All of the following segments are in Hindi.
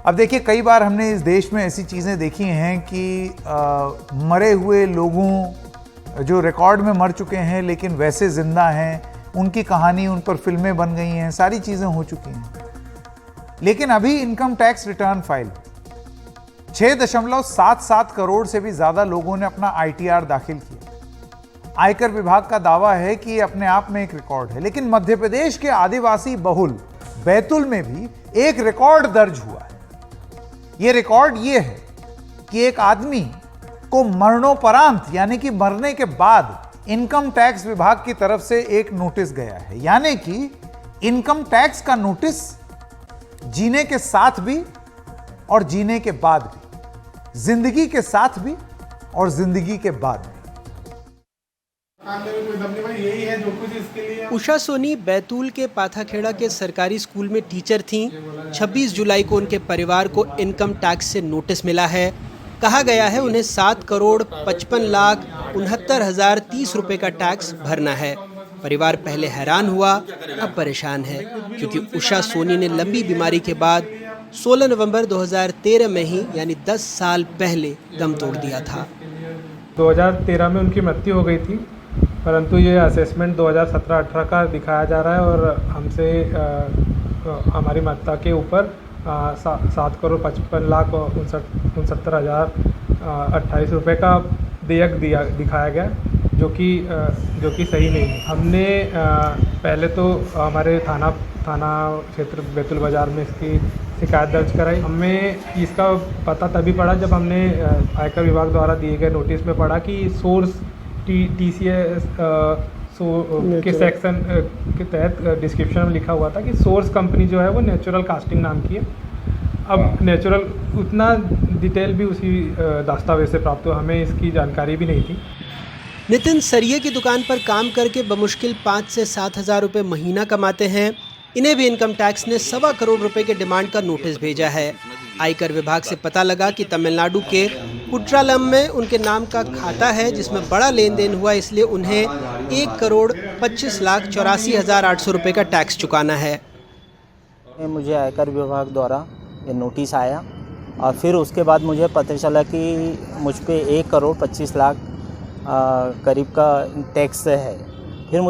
अब देखिए, कई बार हमने इस देश में ऐसी चीज़ें देखी हैं कि मरे हुए लोगों, जो रिकॉर्ड में मर चुके हैं लेकिन वैसे जिंदा हैं, उनकी कहानी, उन पर फिल्में बन गई हैं, सारी चीज़ें हो चुकी हैं। लेकिन अभी income tax return file 6.77 crore से भी ज़्यादा लोगों ने अपना ITR दाखिल किया। आयकर विभाग का दावा है कि ये अपने आप में एक रिकॉर्ड है। लेकिन मध्य प्रदेश के आदिवासी बहुल बैतूल में भी एक रिकॉर्ड दर्ज हुआ है। ये रिकॉर्ड ये है कि एक आदमी को मरणोपरांत, यानी कि मरने के बाद, इनकम टैक्स विभाग की तरफ से एक नोटिस गया है। यानी कि इनकम टैक्स का नोटिस जीने के साथ भी और जीने के बाद भी, जिंदगी के साथ भी और जिंदगी के बाद भी। उषा सोनी बैतूल के पाथाखेड़ा के सरकारी स्कूल में टीचर थीं। 26 जुलाई को उनके परिवार को इनकम टैक्स से नोटिस मिला है। कहा गया है उन्हें 7,55,69,030 रुपए का टैक्स भरना है। परिवार पहले हैरान हुआ, अब परेशान है, क्योंकि उषा सोनी ने लंबी बीमारी के बाद 16 नवंबर 2013 में ही, यानी 10 साल पहले, दम तोड़ दिया था। 2013 में उनकी मृत्यु हो गई थी, परंतु ये असेसमेंट 2017-18 का दिखाया जा रहा है और हमसे हमारी माता के ऊपर 7,55,69,028 रुपये का देयक दिखाया गया, जो कि सही नहीं है। हमने पहले तो हमारे थाना क्षेत्र बैतूल बाज़ार में इसकी शिकायत दर्ज कराई। हमें इसका पता तभी पड़ा जब हमने आयकर विभाग द्वारा दिए गए नोटिस में पढ़ा कि सोर्स TCS के सेक्शन के तहत डिस्क्रिप्शन में लिखा हुआ था कि सोर्स कंपनी जो है वो नेचुरल कास्टिंग नाम की है। अब नेचुरल, उतना डिटेल भी उसी दस्तावेज से प्राप्त हुआ, हमें इसकी जानकारी भी नहीं थी। नितिन सरिये की दुकान पर काम करके बमुश्किल 5 से 7 हज़ार रुपये महीना कमाते हैं। इन्हें भी इनकम टैक्स ने 1.25 करोड़ रुपए के डिमांड का नोटिस भेजा है। आयकर विभाग से पता लगा कि तमिलनाडु के कुट्रालम में उनके नाम का खाता है जिसमें बड़ा लेन देन हुआ, इसलिए उन्हें 1,25,84,800 रुपए का टैक्स चुकाना है। मुझे आयकर विभाग द्वारा ये नोटिस आया और फिर उसके बाद मुझे पता चला कि मुझ पे 1,25,00,000 करीब का टैक्स है। फिर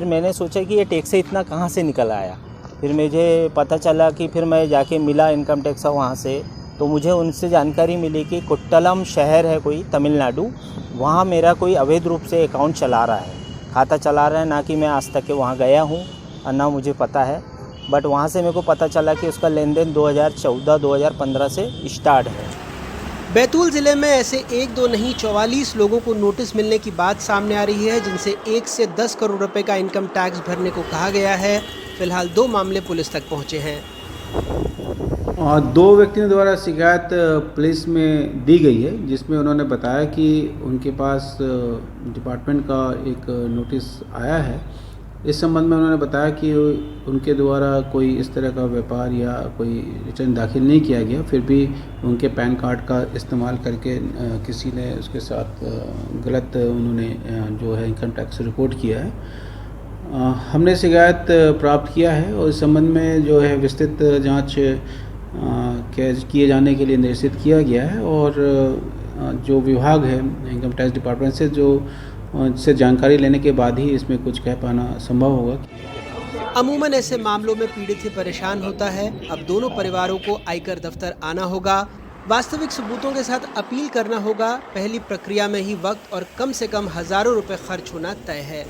मैंने सोचा कि ये टैक्स इतना कहाँ से निकल आया। फिर मुझे पता चला कि फिर मैं जाके मिला इनकम टैक्स वहाँ से, तो मुझे उनसे जानकारी मिली कि कुट्टलम शहर है कोई तमिलनाडु, वहाँ मेरा कोई अवैध रूप से अकाउंट चला रहा है, खाता चला रहा है। ना कि मैं आज तक के वहाँ गया हूँ और ना मुझे पता है, बट वहाँ से मेरे को पता चला कि उसका लेन देन 2014-2015 से स्टार्ट है। बैतूल जिले में ऐसे 1-2 नहीं 44 लोगों को नोटिस मिलने की बात सामने आ रही है, जिनसे 1 से 10 करोड़ रुपए का इनकम टैक्स भरने को कहा गया है। फिलहाल 2 मामले पुलिस तक पहुंचे हैं। 2 व्यक्तियों द्वारा शिकायत पुलिस में दी गई है, जिसमें उन्होंने बताया कि उनके पास डिपार्टमेंट का एक नोटिस आया है। इस संबंध में उन्होंने बताया कि उनके द्वारा कोई इस तरह का व्यापार या कोई रिटर्न दाखिल नहीं किया गया, फिर भी उनके पैन कार्ड का इस्तेमाल करके किसी ने उसके साथ गलत उन्होंने जो है इनकम टैक्स रिपोर्ट किया है। हमने शिकायत प्राप्त किया है और इस संबंध में जो है विस्तृत जांच किए जाने के लिए निर्देशित किया गया है और जो विभाग है इनकम टैक्स डिपार्टमेंट से जानकारी लेने के बाद ही इसमें कुछ कह पाना संभव होगा। अमूमन ऐसे मामलों में पीड़ित ही परेशान होता है। अब दोनों परिवारों को आयकर दफ्तर आना होगा, वास्तविक सबूतों के साथ अपील करना होगा। पहली प्रक्रिया में ही वक्त और कम से कम हजारों रुपए खर्च होना तय है।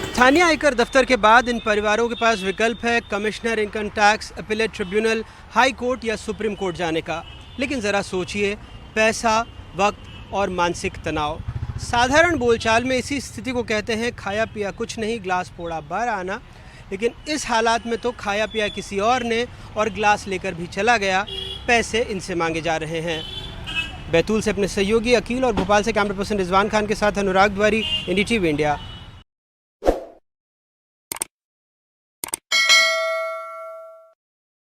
स्थानीय आयकर दफ्तर के बाद इन परिवारों के पास विकल्प है commissioner income tax, appellate tribunal, high court या सुप्रीम कोर्ट जाने का। लेकिन ज़रा सोचिए, पैसा, वक्त और मानसिक तनाव। साधारण बोलचाल में इसी स्थिति को कहते हैं खाया पिया कुछ नहीं, ग्लास फोड़ा बाहर आना। लेकिन इस हालात में तो खाया पिया किसी और ने और ग्लास लेकर भी चला गया, पैसे इनसे मांगे जा रहे हैं। बैतूल से अपने सहयोगी अकील और भोपाल से कैमरा पर्सन रिजवान खान के साथ अनुराग द्वारी, NDTV इंडिया।